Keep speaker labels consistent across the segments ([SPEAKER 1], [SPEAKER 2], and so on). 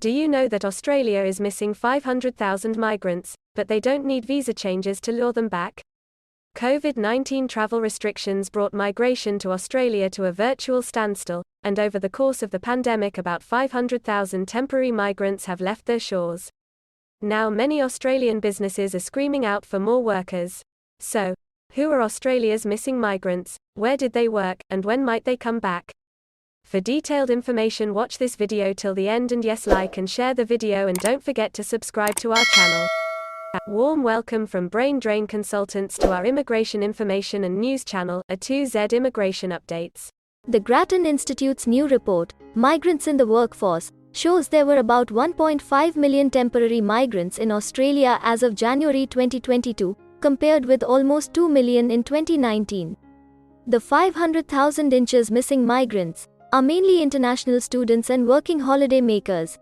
[SPEAKER 1] Do you know that Australia is missing 500,000 migrants, but they don't need visa changes to lure them back? COVID-19 travel restrictions brought migration to Australia to a virtual standstill, and over the course of the pandemic about 500,000 temporary migrants have left their shores. Now many Australian businesses are screaming out for more workers. So, who are Australia's missing migrants, where did they work, and when might they come back? For detailed information, watch this video till the end, and yes, like and share the video, and don't forget to subscribe to our channel. A warm welcome from Brain Drain Consultants to our immigration information and news channel, A2Z Immigration Updates.
[SPEAKER 2] The Grattan Institute's new report, Migrants in the Workforce, shows there were about 1.5 million temporary migrants in Australia as of January 2022, compared with almost 2 million in 2019. The 500,000 inches missing migrants are mainly international students and working holiday makers.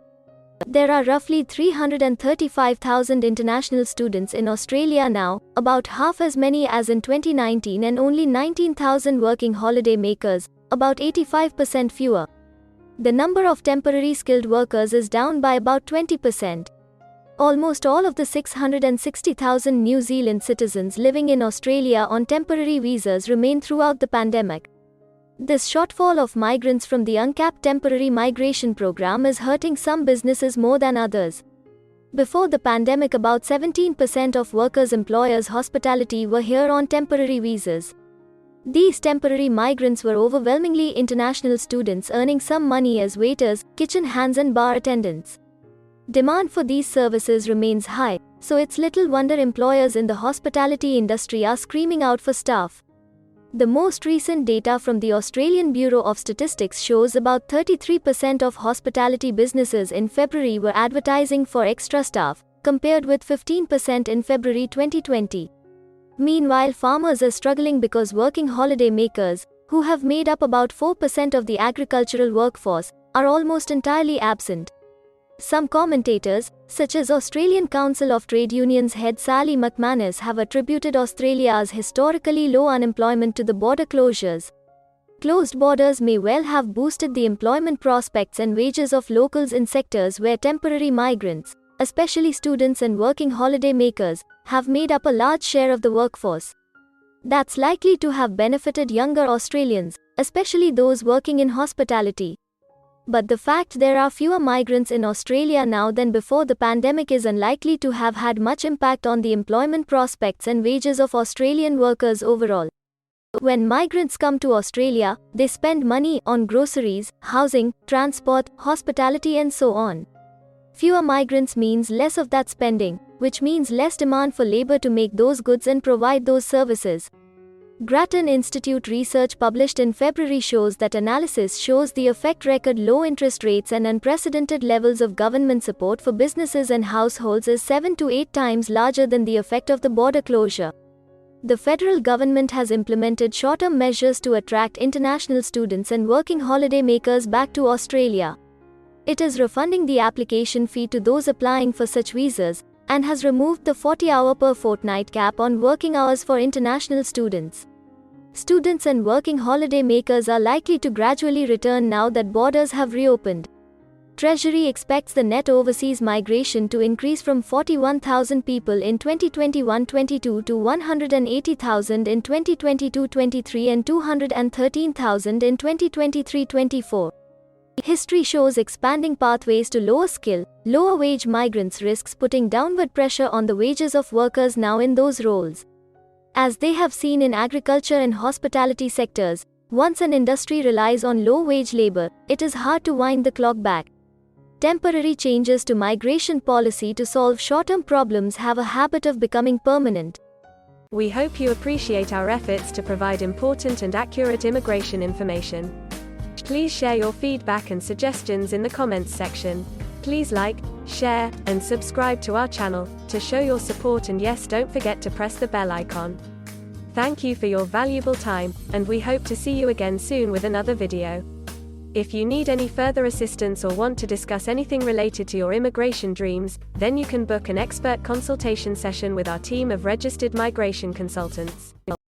[SPEAKER 2] There are roughly 335,000 international students in Australia now, about half as many as in 2019, and only 19,000 working holiday makers, about 85% fewer. The number of temporary skilled workers is down by about 20%. Almost all of the 660,000 New Zealand citizens living in Australia on temporary visas remain throughout the pandemic. This shortfall of migrants from the uncapped temporary migration program is hurting some businesses more than others. Before the pandemic, about 17% of workers' employers' hospitality were here on temporary visas. These temporary migrants were overwhelmingly international students earning some money as waiters, kitchen hands, and bar attendants. Demand for these services remains high, so it's little wonder employers in the hospitality industry are screaming out for staff. The most recent data from the Australian Bureau of Statistics shows about 33% of hospitality businesses in February were advertising for extra staff, compared with 15% in February 2020. Meanwhile, farmers are struggling because working holiday makers, who have made up about 4% of the agricultural workforce, are almost entirely absent. Some commentators, such as Australian Council of Trade Unions head Sally McManus, have attributed Australia's historically low unemployment to the border closures. Closed borders may well have boosted the employment prospects and wages of locals in sectors where temporary migrants, especially students and working holiday makers, have made up a large share of the workforce. That's likely to have benefited younger Australians, especially those working in hospitality. But the fact there are fewer migrants in Australia now than before the pandemic is unlikely to have had much impact on the employment prospects and wages of Australian workers overall. When migrants come to Australia, they spend money on groceries, housing, transport, hospitality, and so on. Fewer migrants means less of that spending, which means less demand for labor to make those goods and provide those services. Grattan Institute research published in February shows that analysis shows the effect record low interest rates and unprecedented levels of government support for businesses and households is 7 to 8 times larger than the effect of the border closure. The federal government has implemented short-term measures to attract international students and working holiday makers back to Australia. It is refunding the application fee to those applying for such visas, and has removed the 40-hour per fortnight cap on working hours for international students. Students and working holiday makers are likely to gradually return now that borders have reopened. Treasury expects the net overseas migration to increase from 41,000 people in 2021-22 to 180,000 in 2022-23 and 213,000 in 2023-24. History shows expanding pathways to lower skill, lower wage migrants risks putting downward pressure on the wages of workers now in those roles. As they have seen in agriculture and hospitality sectors, once an industry relies on low wage labor, it is hard to wind the clock back. Temporary changes to migration policy to solve short-term problems have a habit of becoming permanent.
[SPEAKER 1] We hope you appreciate our efforts to provide important and accurate immigration information. Please share your feedback and suggestions in the comments section. Please like, share, and subscribe to our channel to show your support, and yes, don't forget to press the bell icon. Thank you for your valuable time, and we hope to see you again soon with another video. If you need any further assistance or want to discuss anything related to your immigration dreams, then you can book an expert consultation session with our team of registered migration consultants.